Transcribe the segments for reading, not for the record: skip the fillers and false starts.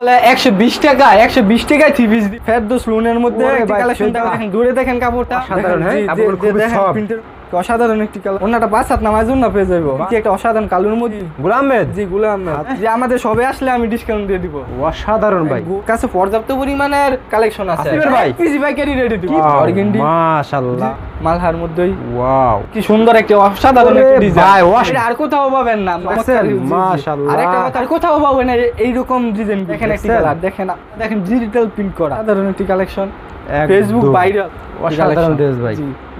120 টাকা 120 টাকায় three piece Ferdous লোনের মধ্যে কালেকশন দেখেন, দূরে দেখেন কাপড়টা সাধারণ, হ্যাঁ কাপড় খুব সফট, অসাধারণ একটি কালার। ওনাটা 5-7 নামার জন্য পেয়ে যাবো। কি একটা অসাধারণ কালোর মধ্যে গোলাম আহমেদ, জি গোলাম আহমেদ, যে আমাদের সবে আসলে আমি ডিসকাউন্ট দিয়ে দিব। অসাধারণ ভাই, কাছে পর্যাপ্ত পরিমাণের কালেকশন আছে ভাই। পিজি পাইকারি রেডি দিব। অর্গেন্ডি মাশাআল্লাহ, মালহার মধ্যেই ওয়াও কি সুন্দর একটা অসাধারণ একটা ডিজাইন ভাই, এটা আর কোথাও পাবেন না। মাশাআল্লাহ, আরেকটা কথা, আর কোথাও পাবেন না এইরকম ডিজাইন। দেখেন একটা কালার, দেখেন দেখেন ডিজিটাল প্রিন্ট করা সাধারণ একটি কালেকশন, ফেসবুক ভাইরাল অসাধারণ ড্রেস ভাই,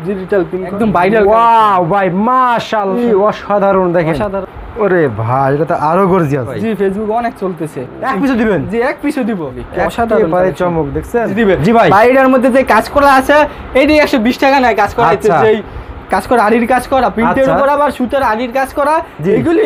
ডিজিটাল প্রিন্ট একদম ভাইরাল। ওয়াও ভাই মাশাআল্লাহ, অসাধারণ দেখেন, অসাধারণ। ওরে ভাই এটা তো আরো গর্জিয়াস। জি ফেসবুক অনেক চলতেছে। এক পিসও দিবেন? জি এক পিসও দিব। অসাধারণ ভাই চমক দেখছেন, দিবেন জি ভাই। বাইরের মধ্যে যে কাজ করা আছে এইটি 120 টাকা নাই কাজ করা আছে, যেই কাজ করা আড়ির কাজ করা, প্রিন্টের উপর আবার সুতার আড়ির কাজ করা, এগুলি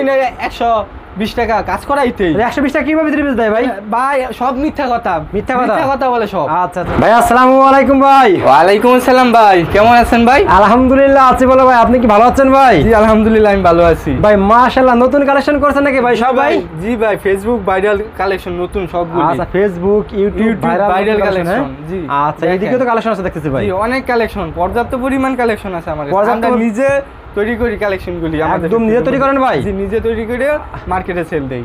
120 টাকা কাজ করাইতেই। 120 টাকা কিভাবে থ্রি পিস দেয় ভাই? ভাই সব মিথ্যা কথা, মিথ্যা কথা বলে সব। আচ্ছা ভাই, আসসালামু আলাইকুম ভাই। ওয়ালাইকুম আসসালাম ভাই, কেমন আছেন ভাই? আলহামদুলিল্লাহ আছি বলো ভাই, আপনি কি ভালো আছেন ভাই? জি আলহামদুলিল্লাহ আমি ভালো আছি ভাই। মাশাআল্লাহ, নতুন কালেকশন করছেন নাকি ভাই সব ভাই? জি ভাই ফেসবুক ভাইরাল কালেকশন নতুন সবগুলো। আচ্ছা ফেসবুক ইউটিউব ভাইরাল কালেকশন, জি। আচ্ছা এইদিকে তো কালেকশন আছে দেখতেছি ভাই। জি অনেক কালেকশন, পর্যাপ্ত পরিমাণ কালেকশন আছে আমাদের। আমরা নিজে তৈরি করি কালেকশনগুলি, আমাদের একদম নিজে তৈরি করেন ভাই? জি নিজে তৈরি করে মার্কেটে সেল দেই।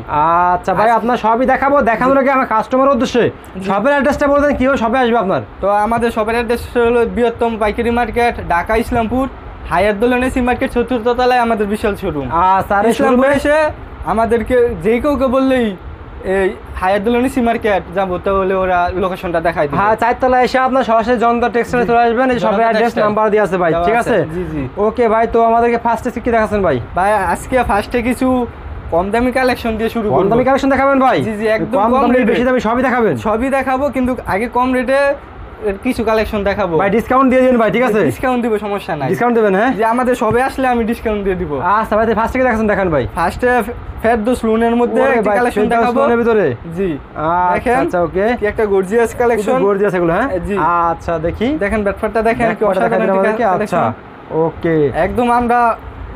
আচ্ছা ভাই, আপনার সবই দেখাবো, দেখানোর আগে আমার কাস্টমার উদ্দেশ্যে শপের অ্যাড্রেসটা বলে দেন, কিভাবে শপে আসবে আপনার? তো আমাদের শপের অ্যাড্রেস হলো বৃহত্তম পাইকারি market, Dhaka Islampur Hayatul AC market 4th তলায় আমাদের বিশাল শোরুম। আচ্ছা ইসলামপুর এসে আমাদেরকে যে কাউকে বললেই এই হায়াতুল এসি মার্কেট যাবো, তাহলে ওরা লোকেশনটা দেখাই দিবে। হ্যাঁ 4 তলায় এসে আপনার সরাসরি জনতা টেক্সটাইলে চলে আসবেন, এই শপের অ্যাড্রেস নাম্বার দেওয়া আছে ভাই, ঠিক আছে? জি জি ওকে ভাই, তো আমাদেরকে ফার্স্টে কি দেখাচ্ছেন ভাই? ভাই আজকে ফার্স্টে কিছু কম দামি কালেকশন দিয়ে শুরু করব। কম দামি কালেকশন দেখাবেন ভাই? জি জি একদম কম দামি বেশি দামি সবই দেখাবেন? সবই দেখাবো, কিন্তু আগে কম রেটে কিছু কালেকশন দেখাবো ভাই। ডিসকাউন্ট দিয়ে দিবেন ভাই, ঠিক আছে? ডিসকাউন্ট দিব, সমস্যা নাই। ডিসকাউন্ট দেবেন? হ্যাঁ যে আমাদের সবে আসলে আমি ডিসকাউন্ট দিয়ে দিব। আচ্ছা ভাই, ফার্স্ট থেকে দেখাচ্ছেন দেখান ভাই। ফার্স্টে ফেরদৌস লোনের মধ্যে একটা কালেকশন দেখাবো লোনের ভিতরে। জি আচ্ছা আচ্ছা ওকে, কি একটা গর্জিয়াস কালেকশন, গর্জিয়াস এগুলো। হ্যাঁ জি আচ্ছা দেখি, দেখেন ব্যাটফারটা দেখেন কি অসাধারণ কালেকশন। আচ্ছা ওকে, একদম আমরা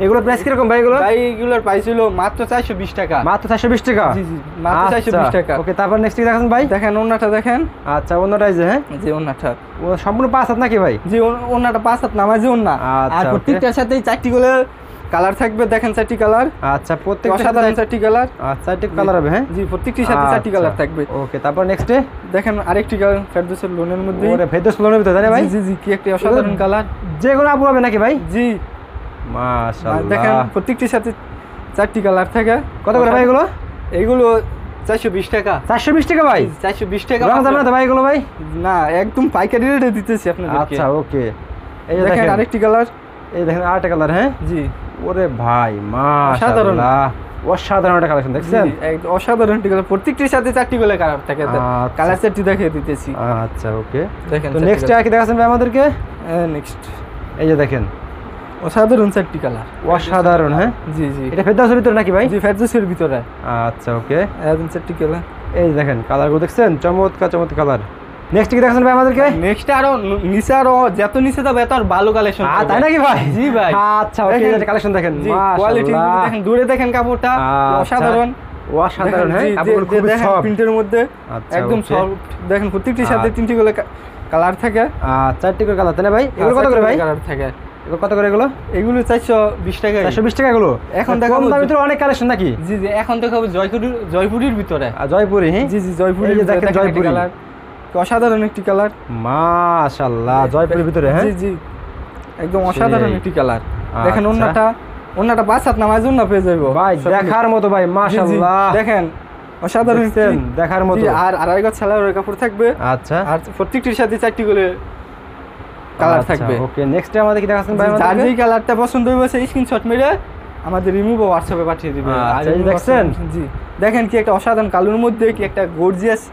এগুলো প্রাইস কিরকম ভাই? এগুলো ভাই এগুলোর প্রাইস হলো মাত্র 420 টাকা। মাত্র 420 টাকা? জি জি মাত্র 420 টাকা। ওকে, তারপর নেক্সট কি দেখাচ্ছেন ভাই? দেখেন ওন্নাটা দেখেন। আচ্ছা ওন্নাটাই যে, হ্যাঁ জি ওন্নাটা ও সম্পূর্ণ 5 হাত নাকি ভাই? জি ওন্নাটা 5 হাত নামাজি ওন্না। আর প্রত্যেকটার সাথেই 4টি করে কালার থাকবে, দেখেন 4টি কালার। আচ্ছা প্রত্যেকটা অসাধারণ 4টি কালার। আচ্ছা 4টি কালার হবে? হ্যাঁ জি প্রত্যেকটির সাথে 4টি কালার থাকবে। ওকে, তারপর নেক্সটে দেখেন আরেকটি কালার ফেরদৌসের লোনের মধ্যে। ওরে ফেরদৌস লোনের ভিতরে তাই না ভাই? জি জি কি একটা অসাধারণ কালার, যেগুলো আপু হবে নাকি ভাই? জি মাশাআল্লাহ, দেখেন প্রত্যেকটির সাথে 4টি কালার থাকে। কত করে ভাই এগুলো? এগুলো 420 টাকা। 420 টাকা ভাই? 420 টাকা রং যাবে না তো ভাই এগুলো ভাই? না একদম পাইকারি রেটে দিতেছি আপনাদেরকে। আচ্ছা ওকে, এই যে দেখেন আরেকটি কালার, এই দেখেন আরেকটা কালার। হ্যাঁ জি ওরে ভাই মাশাআল্লাহ, অসাধারণ একটা কালেকশন দেখছেন? অসাধারণ কালার, প্রত্যেকটির সাথে 4টি করে কালার থাকে। কালার 4টি দেখিয়ে দিতেছি। আচ্ছা ওকে, দেখেন তো নেক্সট আর কি দেখাচ্ছেন ভাই আমাদেরকে? নেক্সট এই যে দেখেন অসাধারণ 4টি কালার, অসাধারণ। হ্যাঁ জি জি এটা ফেরদৌসের ভিতরে নাকি ভাই? জি ফেরদৌসের ভিতরে। আচ্ছা ওকে, একদম 4টি কালার। এই দেখেন কালারগুলো দেখছেন, চমৎকার চমৎকার কালার। নেক্সট কি দেখাচ্ছেন ভাই আমাদেরকে? নেক্সট আরো নিচে, আরো যত নিচে যাবে এত আর ভালো কালেকশন। তাই নাকি ভাই? জি ভাই। আচ্ছা ওকে, এই কালেকশন দেখেন, কোয়ালিটি মাশাআল্লাহ দেখেন, দূরে দেখেন কাপড়টা অসাধারণ। অসাধারণ। হ্যাঁ কাপড়গুলো খুব সফট, প্রিন্টের মধ্যে একদম সফট। দেখেন প্রত্যেকটির সাথে 3টি করে কালার থাকে। 4টি করে কালার তাই না ভাই? এগুলো কত করে ভাই? কালার থাকে। এগুলো কত করে? এগুলো 420 টাকা। 420 টাকা এগুলো? এখন দেখাবো দামের ভিতরে অনেক কালেকশন নাকি? জি জি এখন দেখাবো জয়পুরের ভিতরে। জয়পুরি? হ্যাঁ জি জি জয়পুরের ভিতরে দেখেন জয়পুরি কালার, অসাধারণ একটি কালার। মাশাআল্লাহ, জয়পুরের ভিতরে। হ্যাঁ জি জি একদম অসাধারণ একটি কালার। দেখেন ওন্নাটা 5 হাত নামার জন্য পেয়ে যাবো ভাই, দেখার মতো ভাই মাশাআল্লাহ। দেখেন অসাধারণ দেখার মতো। আর আড়াই গজ সেলারের কাপড় থাকবে। আচ্ছা, আর প্রত্যেকটির সাথে 4টি করে কালার থাকবে। ওকে, নেক্সট আমাদের কি দেখাচ্ছেন ভাই? যার যেই কালারটা পছন্দ হবে সেই স্ক্রিনশট মেরে আমাদের রিমুভ হোয়াটসঅ্যাপে পাঠিয়ে দিবে। আচ্ছা এই দেখছেন? জি দেখেন কি একটা অসাধারণ কালোর মধ্যে কি একটা গর্জিয়াস।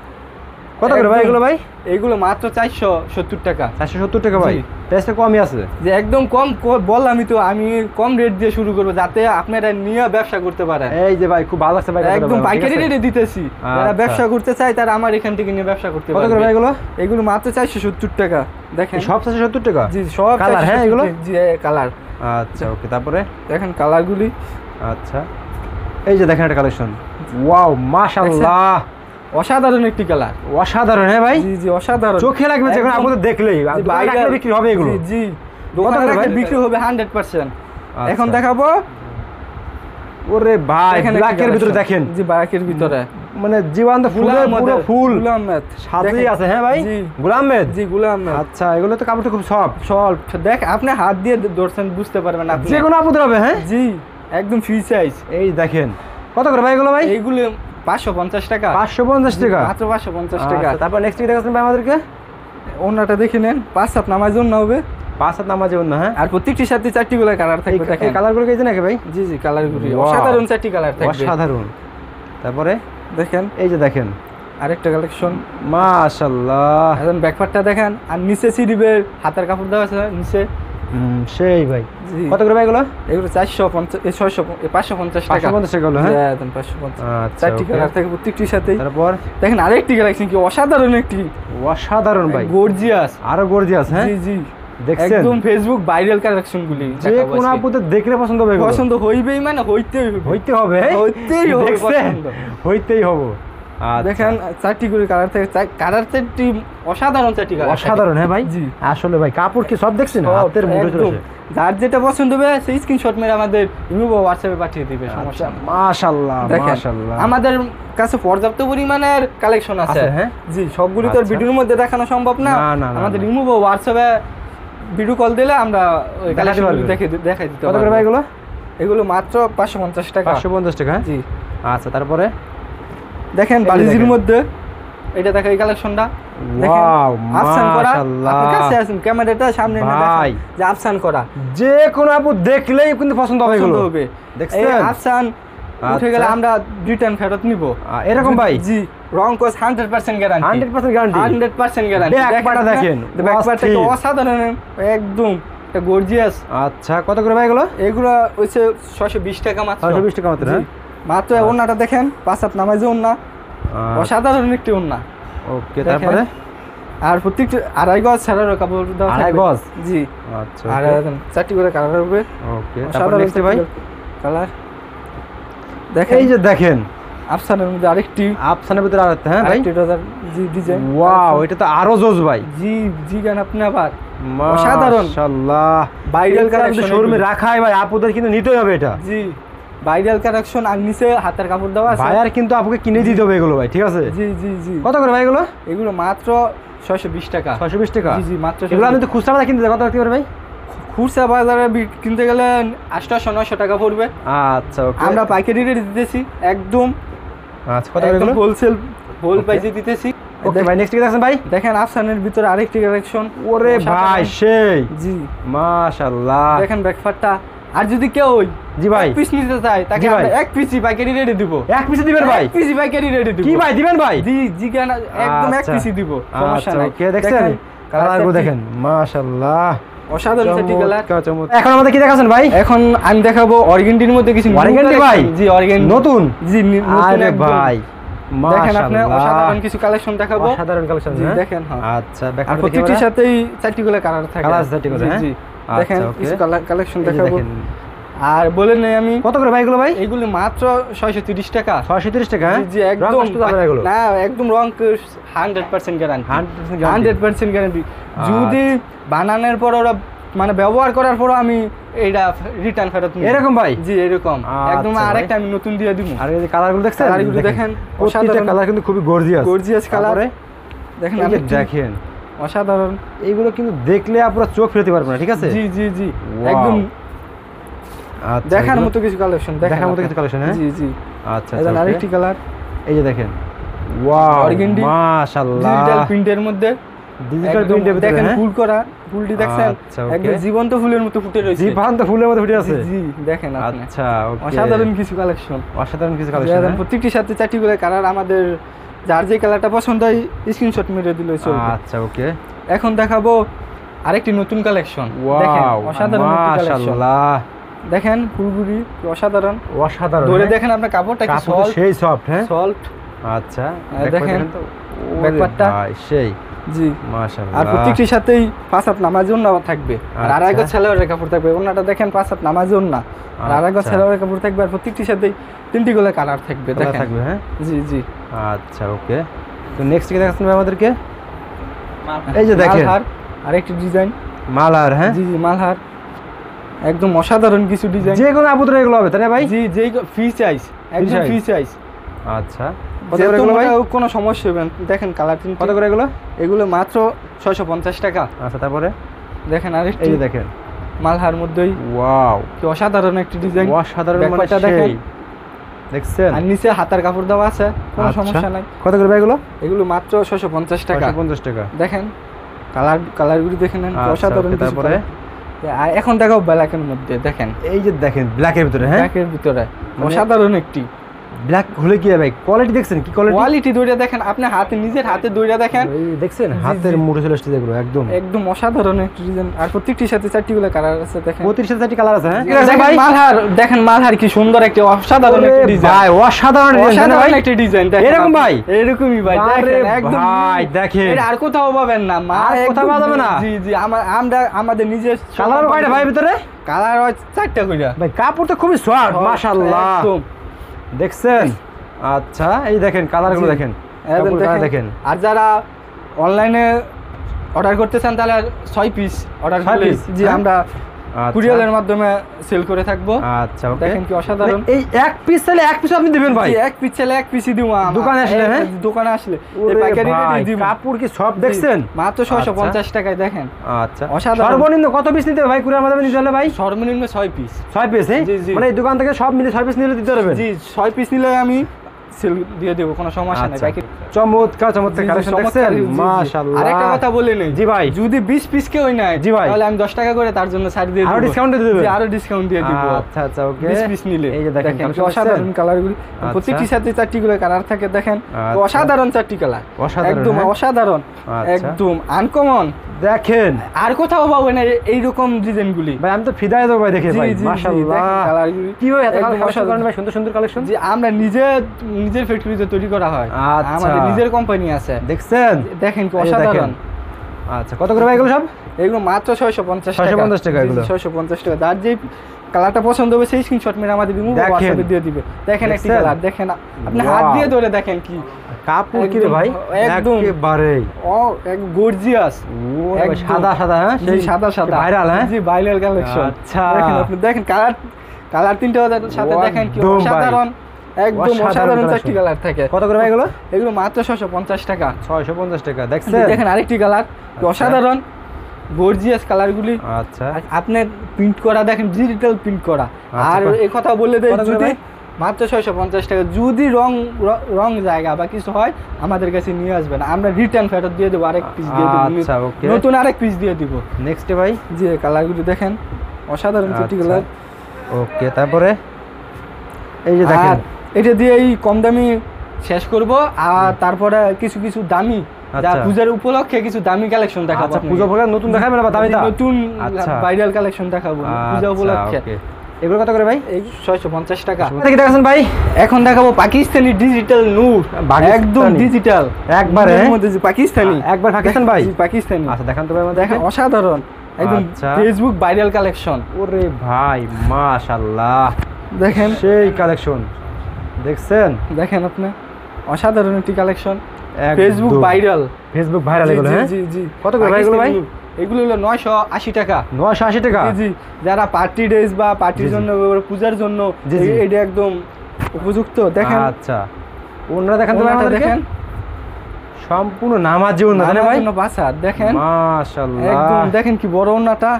কত করে ভাই এগুলো ভাই? এইগুলো মাত্র 470 টাকা। 470 টাকা ভাই? প্রাইসটা কমই আছে যে একদম কম বললামই তো, আমি কম রেট দিয়ে শুরু করব যাতে আপনারা নিয়ে ব্যবসা করতে পারেন। এই যে ভাই খুব ভালো লাগছে ভাই, একদম পাইকারি রেটে দিতেছি। যারা ব্যবসা করতে চায় তারা আমার এখান থেকে নিয়ে ব্যবসা করতে পারে। কত করে ভাই এগুলো? এগুলো মাত্র 470 টাকা। দেখেন সব 470 টাকা? জি সব কালার। হ্যাঁ এগুলো জি কালার। আচ্ছা ওকে, তারপরে দেখেন কালারগুলি। আচ্ছা এই যে দেখেন একটা কালেকশন, ওয়াও মাশাআল্লাহ, অসাধারণ একটি কালার। অসাধারণ হ্যাঁ ভাই, জি জি অসাধারণ, চোখে লাগবে যে আপনাদের দেখলেই বাইরে বিক্রি হবে এগুলো। জি দোকানে রাখলে বিক্রি হবে 100%। এখন দেখাবো, ওরে ভাই ব্ল্যাকের ভিতরে দেখেন, জি ব্ল্যাকের ভিতরে মানে জীবন্ত ফুলের পুরো ফুল গোলাম মেদ সাথেই আছে। হ্যাঁ ভাই, গোলাম মেদ, জি গোলাম মেদ। আচ্ছা এগুলো তো কাপড়টা খুব সফট, দেখ আপনি হাত দিয়ে ধরছেন বুঝতে পারবেন আপনি, যে কোনো আপুদের হবে। হ্যাঁ জি একদম ফ্রি সাইজ। এই দেখেন কত করে ভাই এগুলো? ভাই এইগুলো 550 টাকা। 550 টাকা মাত্র 550 টাকা। তারপর নেক্সট কি দেখাচ্ছেন ভাই আমাদেরকে? ওনাটা দেখে নেন, 5 হাত নামাজ জন্য হবে, 5 হাত নামাজে অন্য। হ্যাঁ, আর প্রত্যেকটির সাথে 4টি করে কালার থাকবে। দেখেন কালারগুলো কি নাকি ভাই? জি জি কালারগুলো অসাধারণ 4টি কালার থাকবে, অসাধারণ। তারপরে দেখেন এই যে দেখেন আরেকটা কালেকশন, মাশাআল্লাহ। এখন ব্যাকপার্টটা দেখেন, আর নিচে সিরিবের হাতের কাপড় দেওয়া আছে নিচে। সেই ভাই জি কত করে ভাই এগুলো? এগুলো 450 600 550 টাকা। 550 টাকা হলো। হ্যাঁ একদম 550। আচ্ছা 4টি কালার থাকে প্রত্যেকটির সাথে। তারপর দেখেন আরেকটি কালেকশন, কি অসাধারণ একটি, অসাধারণ ভাই, গর্জিয়াস, আরো গর্জিয়াস। হ্যাঁ জি জি দেখছেন একদম ফেসবুক ভাইরাল কালেকশন গুলি, যে কোন আপুদের দেখলে পছন্দ হবে, পছন্দ হইবেই, মানে হইতেই হবে, হইতেই হবে পছন্দ হইতেই হবে। দেখেন 4টি করে কালার থাকে, কালার 4টি অসাধারণ, 4টি কালার অসাধারণ। হ্যাঁ ভাই জি আসলে ভাই কাপড় কি সব দেখছেন হাতের মুঠোয় চলে, যার যেটা পছন্দ হবে সেই স্ক্রিনশট মেরে আমাদের ইমো বা হোয়াটসঅ্যাপে পাঠিয়ে দিবে, সমস্যা। মাশাআল্লাহ দেখেন মাশাআল্লাহ, আমাদের কাছে পর্যাপ্ত পরিমাণের কালেকশন আছে। হ্যাঁ জি সবগুলি তো ভিডিওর মধ্যে দেখানো সম্ভব না, আমাদের ইমো বা হোয়াটসঅ্যাপে ভিডিও কল দিলে আমরা ওই কালেকশনগুলো দেখাই দিতে পারবো। কত করে ভাই এগুলো? এগুলো মাত্র 550 টাকা। 550 টাকা জি আচ্ছা। তারপরে দেখেন বালিজির মধ্যে এটা দেখেন এই কালেকশনটা, ওয়াও আফসান করা, মাশাআল্লাহ। আপনি কাছে আসুন, ক্যামেরাটা সামনে এনে ভাই দেখেন যে আফসান করা, যে কোন আপু দেখলেই কিন্তু পছন্দ হবে এগুলো। দেখছেন এই আফসান উঠে গেলে আমরা রিটার্ন ফেরত নিব এরকম ভাই। জি রং কোস 100% গ্যারান্টি, 100% গ্যারান্টি, 100% গ্যারান্টি। ব্যাকপার্টটা দেখেন, ব্যাকপার্টটা তো অসাধারণ, একদম এটা গর্জিয়াস। আচ্ছা কত করে ভাই এগুলো? এগুলো হচ্ছে 620 টাকা মাত্র, 620 টাকা মাত্র। হ্যাঁ মাত্র। ওন্নাটা দেখেন 5 হাত নামাজে ওন্না, অসাধারণ একটি ওন্না। ওকে তারপরে আর প্রত্যেকটি 2.5 গজ ছাড়ার কাপড় দাও, 2.5 গজ। জি আচ্ছা আর 4টি করে কালার হবে। ওকে তারপর নেক্সট ভাই কালার দেখেন, এই যে দেখেন আফসানের মধ্যে আরেকটি, আফসানের ভিতরে আরেকটা। হ্যাঁ ভাই জি ডিজাইন, ওয়াও এটা তো আরো জোস ভাই। জি জি গান আপনি আবার অসাধারণ মাশাআল্লাহ, ভাইরাল কালেকশন শোরুমে রাখাই ভাই, আপুদের কিন্তু নিতেই হবে এটা। জি ভাইরাল কালেকশন, আর নিচে হাতের কাপড় দেওয়া আছে ভাই, আর কিন্তু আপুকে কিনে দিতে হবে এগুলো ভাই, ঠিক আছে? জি জি জি কত করে ভাই এগুলো? এগুলো মাত্র 620 টাকা। 620 টাকা? জি জি মাত্র। এগুলো আমি তো খুচরা বাজারে কিনতে কত রাখতে পারবে ভাই? খুচরা বাজারে কিনতে গেলে 800-900 টাকা পড়বে। আচ্ছা ওকে, আমরা পাইকারি রেটে দিতেছি একদম। আচ্ছা কত করে এগুলো? হোলসেল প্রাইসে দিতেছি। ওকে ভাই নেক্সট কি দেখছেন ভাই? দেখেন আফসানের ভিতরে আরেকটি কালেকশন, ওরে ভাই সেই, জি মাশাআল্লাহ। দেখেন ব্যাকপার্টটা, আর যদি কেউ জি ভাই এক পিস নিতে চায় তাকে আমরা এক পিসই পাইকারি রেটে দিব। এক পিসে দিবেন ভাই? এক পিসই পাইকারি রেটে দিব। কি ভাই দিবেন ভাই? জি জি কেন একদম এক পিসই দিব, সমস্যা নাই। ওকে দেখছেন কালারগুলো দেখেন, মাশাআল্লাহ অসাধারণ সেটি কালার। এখন আমাদের কি দেখাচ্ছেন ভাই? এখন আমি দেখাবো অর্গেন্ডির মধ্যে কিছু অর্গেন্ডি ভাই। জি অর্গেন্ডি নতুন, জি নতুন আরে ভাই দেখেন আপনি মাশাআল্লাহ, অসাধারণ কিছু কালেকশন দেখাবো। অসাধারণ কালেকশন। জি দেখেন। হ্যাঁ আচ্ছা আর প্রত্যেকটির সাথেই 4টি করে কালার থাকে, কালার 4টি করে। জি দেখেন কিছু কালেকশন দেখাবো। আর বলেন নাই আমি কত করে ভাই এগুলো ভাই? এগুলো মাত্র 630 টাকা। 630 টাকা? জি একদম না, একদম রং 100% গ্যারান্টি, 100% গ্যারান্টি। যদি বানানোর পর ওরা মানে ব্যবহার করার পর আমি এইটা রিটার্ন ফেরত নিব। এরকম ভাই? জি এরকম একদম। আরেকটা আমি নতুন দিয়ে দিব। আর এই যে কালারগুলো দেখছেন? কালারগুলো দেখেন প্রত্যেকটা কালার কিন্তু খুবই গর্জিয়াস কালার। দেখেন এই যে দেখেন অসাধারণ, এইগুলো কিন্তু দেখলে আপনারা চোখ ফেরাতে পারবেন না, ঠিক আছে? জি জি জি একদম আচ্ছা দেখার মতো কিছু কালেকশন, দেখার মতো কিছু কালেকশন। হ্যাঁ জি জি আচ্ছা এটা আরেকটি কালার, এই যে দেখেন, ওয়াও অর্গেন্ডি মাশাআল্লাহ, ডিজিটাল প্রিন্টের মধ্যে, ডিজিটাল প্রিন্টের ভিতরে দেখেন ফুল করা, ফুলটি দেখছেন একদম জীবন্ত ফুলের মতো ফুটে রয়েছে, জীবন্ত ফুলের মতো ফুটে আছে। জি দেখেন আপনি। আচ্ছা ওকে, অসাধারণ কিছু কালেকশন, অসাধারণ কিছু কালেকশন। প্রত্যেকটির সাথে 4টি করে কালার, আমাদের যার যে কালারটা পছন্দ হয় স্ক্রিনশট মেরে দিলে চলবে। আচ্ছা ওকে, এখন দেখাবো আরেকটি নতুন কালেকশন। দেখেন ওয়াও অসাধারণ মাশাআল্লাহ, দেখেন ফুলগুলি অসাধারণ অসাধারণ। ধরে দেখেন আপনার কাপড়টা কি সফট, সেই সফট। হ্যাঁ সফট আচ্ছা দেখেন ব্যাকপার্টটা সেই জি মাশাআল্লাহ। আর প্রত্যেকটির সাথেই 5 হাত নামাজের ওন্না থাকবে আর আড়াই গজ সালোয়ারের কাপড় থাকবে। ওন্নাটা দেখেন 5 হাত নামাজের ওন্না আর আড়াই গজ সালোয়ারের কাপড় থাকবে আর প্রত্যেকটির সাথেই 3টি করে কালার থাকবে দেখেন থাকবে। হ্যাঁ জি জি আচ্ছা ওকে। তো নেক্সট কি দেখাচ্ছেন ভাই আমাদেরকে? এই যে দেখেন মালহার আরেকটি ডিজাইন মালার। হ্যাঁ জি জি মালহার একদম অসাধারণ কিছু ডিজাইন। যে কোনো আপুদের এগুলো হবে তাই না ভাই? জি যেই ফ্রি সাইজ একদম ফ্রি সাইজ। আচ্ছা কত করে এগুলো ভাই? কোনো সমস্যা হবে না। দেখেন কালার কত করে এগুলো? এগুলো মাত্র 650 টাকা। আচ্ছা তারপরে দেখেন আরেকটি এই যে দেখেন মালহার মধ্যেই ওয়াও কি অসাধারণ একটি ডিজাইন। অসাধারণ মানে ব্যাকপার্টটা দেখেন দেখছেন আর নিচে হাতার কাপড় দেওয়া আছে কোনো সমস্যা নাই। কত করে ভাই এগুলো? এগুলো মাত্র 650 টাকা। 650 টাকা। দেখেন কালারগুলি দেখেন অসাধারণ। তারপরে আর এখন দেখাও ব্ল্যাকের মধ্যে দেখেন এই যে দেখেন ব্ল্যাকের ভিতরে। হ্যাঁ ব্ল্যাকের ভিতরে অসাধারণ একটি ব্ল্যাক হলে কি ভাই কোয়ালিটি দেখছেন কি কোয়ালিটি দইটা দেখেন আপনি হাতে নিজের হাতে দইটা দেখেন এই দেখছেন হাতের মুঠো চলে আসছে যেগুলো একদম একদম অসাধারণ একটি ডিজাইন আর প্রত্যেকটির সাথে 4টি গুলো কালার আছে দেখেন 35 সাথে 4টি কালার আছে। হ্যাঁ দেখেন মালহার দেখেন মালহার কি সুন্দর একটি অসাধারণ একটি ডিজাইন ভাই অসাধারণ ডিজাইন ভাই একটি ডিজাইন দেখেন এরকম ভাই এরকমই ভাই দেখেন একদম ভাই দেখেন এটা আর কোথাও পাবেন না আর কোথাও পাওয়া যাবে না। জি জি আমরা আমাদের নিজের কালার কয়টা ভাই ভিতরে? কালার হয় 4টা কইরা ভাই কাপড় তো খুবই সফট মাশাআল্লাহ একদম দেখছেন। আচ্ছা এই দেখেন কালারগুলো দেখেন দেখেন। আর যারা অনলাইনে অর্ডার করতে চান তাহলে 6 পিস অর্ডার করলে জি আমরা কুরিয়ারের মাধ্যমে সেল করে থাকবো। আচ্ছা ওকে দেখেন কি অসাধারণ। এই এক পিস চাইলে এক পিস আপনি দিবেন ভাই? এক পিস চাইলে এক পিসই দিব দোকানে আসলে। হ্যাঁ দোকানে আসলে এই পাইকারি রেটে দিব। কাপড় কি সব দেখছেন মাত্র 650 টাকায় দেখেন। আচ্ছা অসাধারণ। সর্বনিম্ন কত পিস নিতে হবে ভাই কুরিয়ার মাধ্যমে নিতে হলে ভাই? সর্বনিম্ন 6 পিস। 6 পিস মানে এই দোকান থেকে সব মিলে 6 পিস নিলে দিতে পারবেন? জি 6 পিস নিলে আমি সেল দিয়ে দেব কোনো সমস্যা নাই। চমৎকার কালেকশন দেখছেন মাশাআল্লাহ। আরেকটা কথা বলে নেই জি ভাই যদি 20 পিস কেউ নেয় জি ভাই তাহলে আমি 10 টাকা করে তার জন্য ছাড় দিয়ে দেব। আরো ডিসকাউন্ট দিয়ে দেব? আরো ডিসকাউন্ট দিয়ে দেব। আচ্ছা আচ্ছা ওকে 20 পিস নিলে এই যে দেখেন অসাধারণ কালারগুলি প্রত্যেকটির সাথে 4টি করে কালার থাকে দেখেন অসাধারণ 4টি কালার একদম অসাধারণ একদম আনকমন দেখেন আর কোথাও পাবেন না এইরকম ডিজাইনগুলি ভাই। আমি তো ফিদা হয়ে যাবো ভাই দেখে ভাই মাশাআল্লাহ কালারগুলি কি ভাই এত কালেকশন ভাই সুন্দর সুন্দর কালেকশন। জি আমরা নিজের ফ্যাক্টরিতে তৈরি করা হয় আমাদের নিজের কোম্পানি আছে দেখছেন দেখেন কি অসাধারণ। আচ্ছা কত করে ভাই এগুলো সব? এগুলো মাত্র 650 টাকা। 650 টাকা এগুলো 650 টাকা। যার যে কালারটা পছন্দ হবে সেই স্ক্রিনশট মেরে আমাদের হোয়াটসঅ্যাপে দিয়ে দিবে। দেখেন একটি কালার দেখেন আপনি হাত দিয়ে ধরে দেখেন কি কাপড় কি রে ভাই একদম একেবারে এক গর্জিয়াস সাদা সাদা। হ্যাঁ সেই সাদা সাদা ভাইরাল। হ্যাঁ জি ভাইরাল কালেকশন। আচ্ছা দেখেন আপনি দেখেন কালার তিনটা সাথে দেখেন কি অসাধারণ একদম অসাধারণ 4টি কালার থাকে। কত করে ভাই এগুলো? এগুলো মাত্র 650 টাকা। 650 টাকা দেখছেন। দেখেন আরেকটি কালার অসাধারণ গর্জিয়াস কালারগুলি। আচ্ছা আপনি প্রিন্ট করা দেখেন ডিজিটাল প্রিন্ট করা। আর এই কথা বলে দেই যদি মাত্র 650 টাকা যদি রং জায়গা বা কিছু হয় আমাদের কাছে নিয়ে আসবেন আমরা রিটার্ন ফেরত দিয়ে দেব আরেক পিস দিয়ে দেব। আচ্ছা ওকে নতুন আরেক পিস দিয়ে দিব। নেক্সট ভাই জি কালারগুলি দেখেন অসাধারণ 4টি কালার। ওকে তারপরে এই যে দেখেন এটা দিয়ে এই কম দামি শেষ করব আর তারপরে কিছু কিছু দামি যা পূজার উপলক্ষে কিছু দামি কালেকশন দেখাবো। আচ্ছা পূজা উপলক্ষে নতুন দেখাবেন না দামিটা? নতুন ভাইরাল কালেকশন দেখাবো পূজা উপলক্ষে। এগুলো কত করে ভাই? এই 650 টাকা। কি দেখাছেন ভাই? এখন দেখাবো পাকিস্তানি ডিজিটাল নূর একদম ডিজিটাল একবারে মধ্যে পাকিস্তানি একবার পাকিস্তান ভাই পাকিস্তানি। আচ্ছা দেখান তো ভাই আমাদের দেখেন অসাধারণ একদম ফেসবুক ভাইরাল কালেকশন। ওরে ভাই মাশাআল্লাহ দেখেন সেই কালেকশন দেখছেন দেখেন আপনি অসাধারণ একটি কালেকশন ফেসবুক ভাইরাল এগুলো। হ্যাঁ জি জি কত করে ভাই এগুলো ভাই? এগুলো হলো 980 টাকা। 980 টাকা জি যারা পার্টি ড্রেস বা পার্টির জন্য পূজার জন্য এটা একদম উপযুক্ত। দেখেন আচ্ছা ওনারা দেখেন তো আমাদের দেখেন সম্পূর্ণ নামাজি ওন্না তাই না ভাই? বাসার দেখেন মাশাআল্লাহ একদম দেখেন কি বড় ওন্নাটা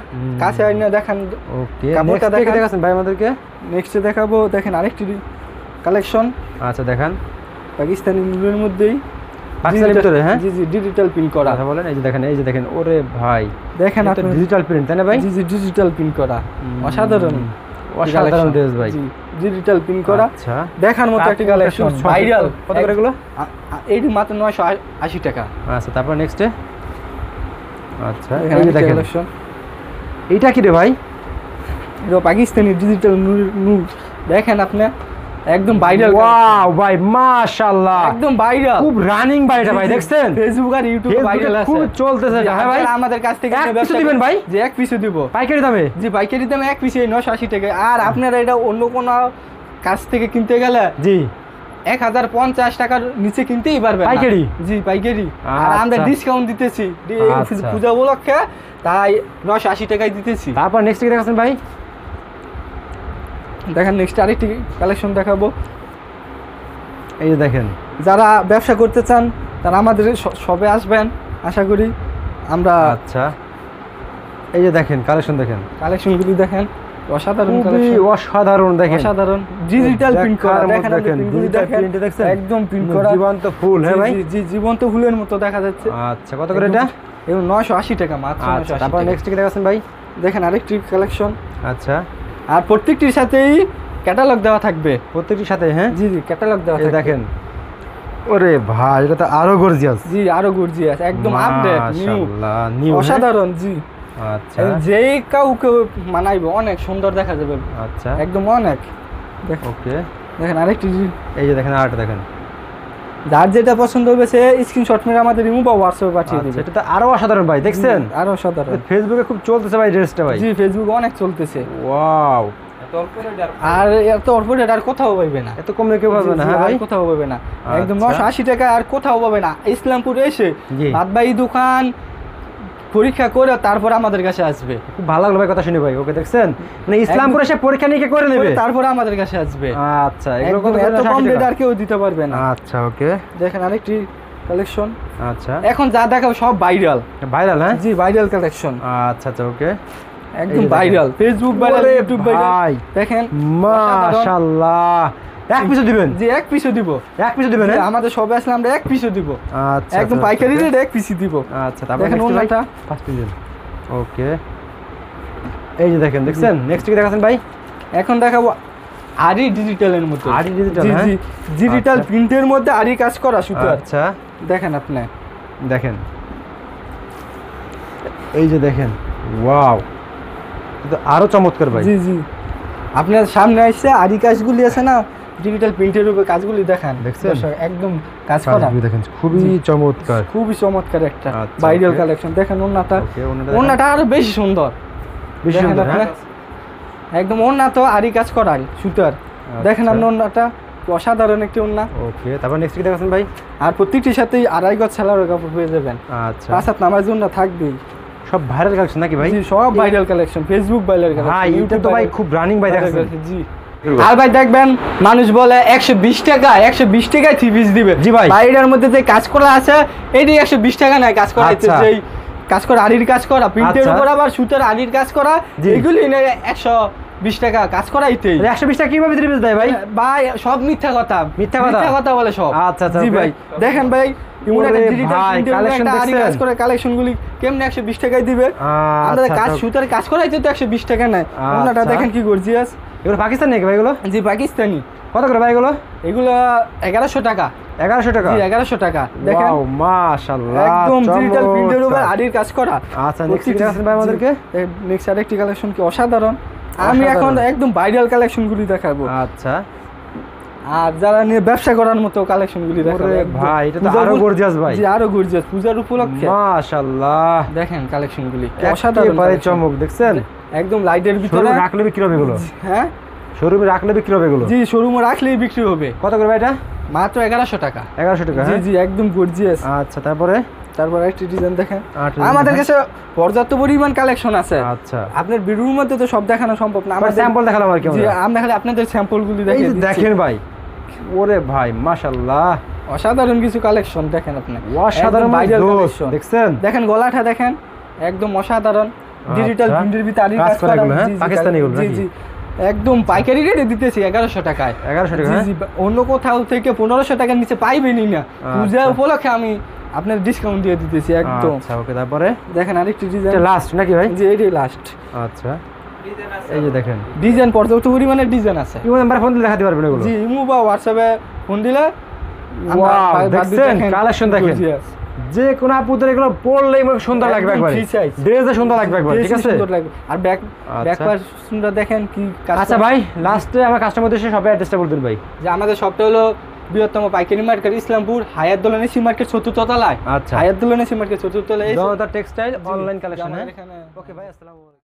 কাছে আইনা দেখেন। ওকে কাপড়টা দেখাছেন ভাই আমাদেরকে? নেক্সট দেখাবো দেখেন আরেকটি কালেকশন। আচ্ছা দেখান পাকিস্তানি নূরের মধ্যেই পাকিস্তানের ভিতরে। হ্যাঁ জি ডিজিটাল প্রিন্ট করা। কথা বলেন এই যে দেখেন ওরে ভাই দেখেন আপনি ডিজিটাল প্রিন্ট তাই না ভাই? জি ডিজিটাল প্রিন্ট করা অসাধারণ ড্রেস ভাই। জি ডিজিটাল প্রিন্ট করা। আচ্ছা দেখার মতো একটা কালেকশন ভাইরাল। কত করে এগুলো? এইটি মাত্র 980 টাকা। আচ্ছা তারপর নেক্সট আচ্ছা এই যে দেখেন কালেকশন। এইটা কি রে ভাই? এটা পাকিস্তানি ডিজিটাল নূর দেখেন আপনি একদম ভাইরাল। ওয়াও ভাই মাশাআল্লাহ, একদম ভাইরাল, খুব রানিং ভাই এটা ভাই, দেখছেন ফেসবুক আর ইউটিউবে ভাইরাল আছে, খুব চলতেছে। হ্যাঁ ভাই, আমাদের কাছ থেকে এক পিস দিবেন ভাই? জি এক পিস দিব পাইকারি দামে। জি পাইকারি দামে এক পিসে 980 টাকা। আর আপনারা এটা অন্য কোনো কাছ থেকে কিনতে গেলে জি 1050 টাকার নিচে কিনতেই পারবেন না। পাইকারি? জি পাইকারি। আর আমরা আচ্ছা। ডিসকাউন্ট দিতেছি আচ্ছা। পূজা উপলক্ষে, তাই 980 টাকায় দিতেছি। তারপর নেক্সট কি দেখাচ্ছেন ভাই? দেখেন নেক্সট আরেকটি কালেকশন দেখাবো। এই যে দেখেন, যারা ব্যবসা করতে চান তারা আমাদের শপে আসবেন, আশা করি আমরা। আচ্ছা এই যে দেখেন কালেকশন, দেখেন কালেকশনগুলি দেখেন, অসাধারণ খুবই কালেকশন, অসাধারণ, দেখেন অসাধারণ ডিজিটাল প্রিন্ট করা। দেখেন আপনি দেখেন প্রিন্টগুলি ডিজিটাল দেখেন, প্রিন্ট দেখছেন, একদম প্রিন্ট করা জীবন্ত ফুল। হ্যাঁ ভাই, জি জীবন্ত ফুলের মতো দেখা যাচ্ছে। আচ্ছা কত করে এটা? এবং 980 টাকা মাত্র। আচ্ছা 980 তারপর টাকা। নেক্সট কি দেখাচ্ছেন ভাই? দেখেন আরেকটি কালেকশন, আচ্ছা আর প্রত্যেকটির সাথেই ক্যাটালগ দেওয়া থাকবে। প্রত্যেকটির সাথে? হ্যাঁ জি জি ক্যাটালগ দেওয়া এই থাকবে। দেখেন, ওরে ভাই এটা তো আরো গর্জিয়াস। জি আরো গর্জিয়াস, একদম আপডেট নিউ, মাশাআল্লাহ নিউ, অসাধারণ। জি আচ্ছা যেই কাউকে মানাইবে, অনেক সুন্দর দেখা যাবে, আচ্ছা একদম অনেক। ওকে, দেখেন আরেকটি, এই যে দেখেন আরেকটা দেখেন, যার যেটা পছন্দ হবে সে স্ক্রিনশট মেরে আমাদের রিমুভ বা হোয়াটসঅ্যাপে পাঠিয়ে আচ্ছা দিবে। এটা তো আরো অসাধারণ ভাই, দেখছেন আরো অসাধারণ। ফেসবুকে খুব চলতেছে ভাই ড্রেসটা ভাই। জি ফেসবুকে অনেক চলতেছে। ওয়াও, আর এত অল্প রেট আর কোথাও পাইবে না, এত কমে কেউ পাবে না। হ্যাঁ ভাই, আর কোথাও পাবে না, একদম আচ্ছা। 980 টাকা আর কোথাও পাবে না। ইসলামপুরে এসে জি। বাদবাই দোকান পরীক্ষা করে তারপর আমাদের কাছে আসবে। খুব ভালো লাগলো ভাই কথা শুনে ভাই। ওকে দেখছেন, মানে ইসলামপুরে এসে পরীক্ষা নিয়ে করে নেবে, তারপর আমাদের কাছে আসবে। আচ্ছা এগুলো একদম কত এত কম রেট আর কেউ দিতে পারবে না। আচ্ছা ওকে, দেখেন আরেকটি কালেকশন, আচ্ছা এখন যা দেখাবো সব ভাইরাল। ভাইরাল? হ্যাঁ জি ভাইরাল কালেকশন, আচ্ছা আচ্ছা ওকে, একদম এই যে ভাইরাল, ফেসবুক ভাইরাল, ওরে ইউটিউব ভাইরাল। ভাই, দেখেন মাশাআল্লাহ, এক পিসও দিবেন? জি এক পিসও দিব। এক পিসও দিবেন? জি, আমাদের সবে আসলে আমরা এক পিসও দিব, আচ্ছা একদম আচ্ছা, পাইকারি okay. রেট এক পিসই দিব। আচ্ছা তারপর দেখেন next ভাই? ওনাটা। ফার্স্ট পিস দিন। ওকে, এই যে দেখেন, দেখছেন নেক্সট কি দেখাচ্ছেন ভাই? এখন দেখাবো আরি ডিজিটালের মধ্যে। আরি ডিজিটাল? জি হ্যাঁ জি ডিজিটাল আচ্ছা। প্রিন্টের মধ্যে আরি কাজ করা সুতো। আচ্ছা দেখেন আপনি, দেখেন, এই যে দেখেন, ওয়াও এটা আরো চমৎকার ভাই। জি জি আপনার সামনে আসছে আরি কাজগুলি আছে না, ডিজিটাল প্রিন্টের উপরে কাজগুলি দেখেন, দেখছেন? দর্শক, একদম কাজ করা, কাজগুলো দেখেন খুবই জি। চমৎকার। খুবই চমৎকার একটা আচ্ছা, ভাইরাল okay. কালেকশন। দেখেন ওন্নাটা, ওকে, ওন্নাটা আরো বেশি সুন্দর, বেশি দেখেন সুন্দর। আপনি, হ্যাঁ একদম ওন্না তো আরি কাজ করা সুতার। দেখেন আপনি ওন্নাটা, অসাধারণ একটি ওন্না। ওকে, তারপর নেক্সট কি দেখাচ্ছেন ভাই? আর প্রত্যেকটির সাথেই 2.5 গজ সেলার কাপড় পেয়ে যাবেন, আচ্ছা 5 হাত নামার জন্য থাকবেই। সব ভাইরাল কালেকশন নাকি ভাই? জি সব viral collection, Facebook viral collection, ভাই এটা তো ভাই খুব রানিং ভাই, দেখছেন? জি। আর ভাই দেখবেন মানুষ বলে 120 টাকা, 120 টাকায় 3 পিস দিবে। জি ভাই। বাইরের মধ্যে যে কাজ করা আছে এটি 120 টাকা নয়, কাজ করা আছে আচ্ছা। যেই কাজ করা আরির কাজ করা, প্রিন্টের আচ্ছা। উপর আবার সুতার আরির কাজ করা, জি। এগুলি 120 টাকা কাজ করাইতেই। 120 টাকা কিভাবে 3 পিস দেয় ভাই? ভাই সব মিথ্যা কথা, মিথ্যা কথা? বলে সব। আচ্ছা, আচ্ছা, জি okay. ভাই দেখেন ভাই এমন একটা ওরে digital ভাই, print এর উপর collection একটা আরি কাজ দেখছেন? করে কালেকশনগুলি কেমনে 120 টাকায় দিবে। আমাদের আচ্ছা, কাজ আচ্ছা। সুতার কাজ করাইতে তো 120 টাকা নেয়। ওনাটা আচ্ছা। দেখেন কি গর্জিয়াস। এগুলো পাকিস্তান নাকি ভাই এগুলো? জি পাকিস্তানি। কত করে ভাই এগুলো? এগুলো 1100 টাকা। 1100 টাকা? জি 1100 টাকা। দেখেন ওয়াও মাশাআল্লাহ, একদম ডিজিটাল প্রিন্টের উপর চমৎকার। আরির কাজ করা। আচ্ছা নেক্সট কি দেখাচ্ছেন ভাই আমাদেরকে? নেক্সট আরেকটি কালেকশন কি অসাধারণ। আমি এখন অসাধারণ। একদম ভাইরাল কালেকশনগুলি দেখাবো, আচ্ছা আর যারা নিয়ে ব্যবসা করার মতো কালেকশনগুলি দেখাবো। ওরে একদম। ভাই এটা তো পূজার আরো উপ- গর্জিয়াস ভাই। জি আরো গর্জিয়াস পূজার উপলক্ষে। মাশাআল্লাহ দেখেন কালেকশনগুলি অসাধারণ ভাই, collection। চমক দেখছেন? একদম লাইটের ভিতরে। শোরুমে রাখলে বিক্রি হবে এগুলো? হ্যাঁ শোরুমে রাখলে বিক্রি হবে এগুলো? জি শোরুমে রাখলেই বিক্রি হবে। কত করে ভাই এটা? মাত্র 1100 টাকা। 1100 টাকা? জি হ্যাঁ জি একদম গর্জিয়াস। আচ্ছা তারপরে? তারপর একটা ডিজাইন দেখেন, আরেকটা আমাদের design, কাছে পর্যাপ্ত পরিমাণ কালেকশন আছে। আচ্ছা আপনার ভিডিওর মধ্যে তো সব দেখানো সম্ভব না। আমার স্যাম্পল দেখালাম আর কি জি আমরা। আমরা খালি আপনাদের স্যাম্পলগুলি এই দেখিয়ে যে দিচ্ছি। দেখেন ভাই, ওরে ভাই মাশাআল্লাহ, অসাধারণ কিছু কালেকশন দেখেন আপনি, অসাধারণ একদম viral জোস, collection। দেখছেন? দেখেন গলাটা দেখেন, একদম অসাধারণ ডিজিটাল আচ্ছা। প্রিন্টের ভিতরে আরির কাজ কাজ করা করা। এগুলো, হ্যাঁ? জি, জি, পাকিস্তানি এগুলো জি নাকি? জি একদম পাইকারি রেটে দিতেছি 1100 টাকায়। 1100 টাকা? জি হ্যাঁ জি অন্য কোথাও থেকে 1500 টাকার নিচে পাইবেনই না। পূজা আচ্ছা। উপলক্ষে আমি আপনার ডিসকাউন্ট দিয়ে দিতেছি একদম। আচ্ছা ওকে, তারপরে? দেখেন আরেকটি ডিজাইন, এটা লাস্ট নাকি ভাই? জি এটাই লাস্ট। আচ্ছা এই যে দেখেন, ডিজাইন পর্যাপ্ত পরিমাণের ডিজাইন আছে। কি নাম্বার ফোন দিলে দেখাতে পারবেন এগুলো? জি ইমো বা হোয়াটসঅ্যাপে ফোন দিলে আমরা ওয়াও বাদ দিয়ে দেখছেন দেখেন, কালেকশন দেখেন, gorgeous। যে কোন আপুদের এগুলো পরলেই মানে সুন্দর লাগবে একবার, ড্রেসে সুন্দর লাগবে একবার, ঠিক আছে? সুন্দর লাগবে। আর ব্যাক আচ্ছা। পার্সনটা দেখেন কি আচ্ছা ভাই, লাস্টে আমার কাস্টমারদের এসে শপের অ্যাড্রেসটা বলে দিন ভাই। যে আমাদের শপটা হলো বৃহত্তম পাইকারি মার্কেট ইসলামপুর, হায়াত দোলন এসি মার্কেট 4th তলায়। আচ্ছা, হায়াত দোলন এসি মার্কেট 4th তলায়। জনতা টেক্সটাইল অনলাইন কালেকশন। আমাদের এখানে ওকে ভাই, আসসালামু আলাইকুম।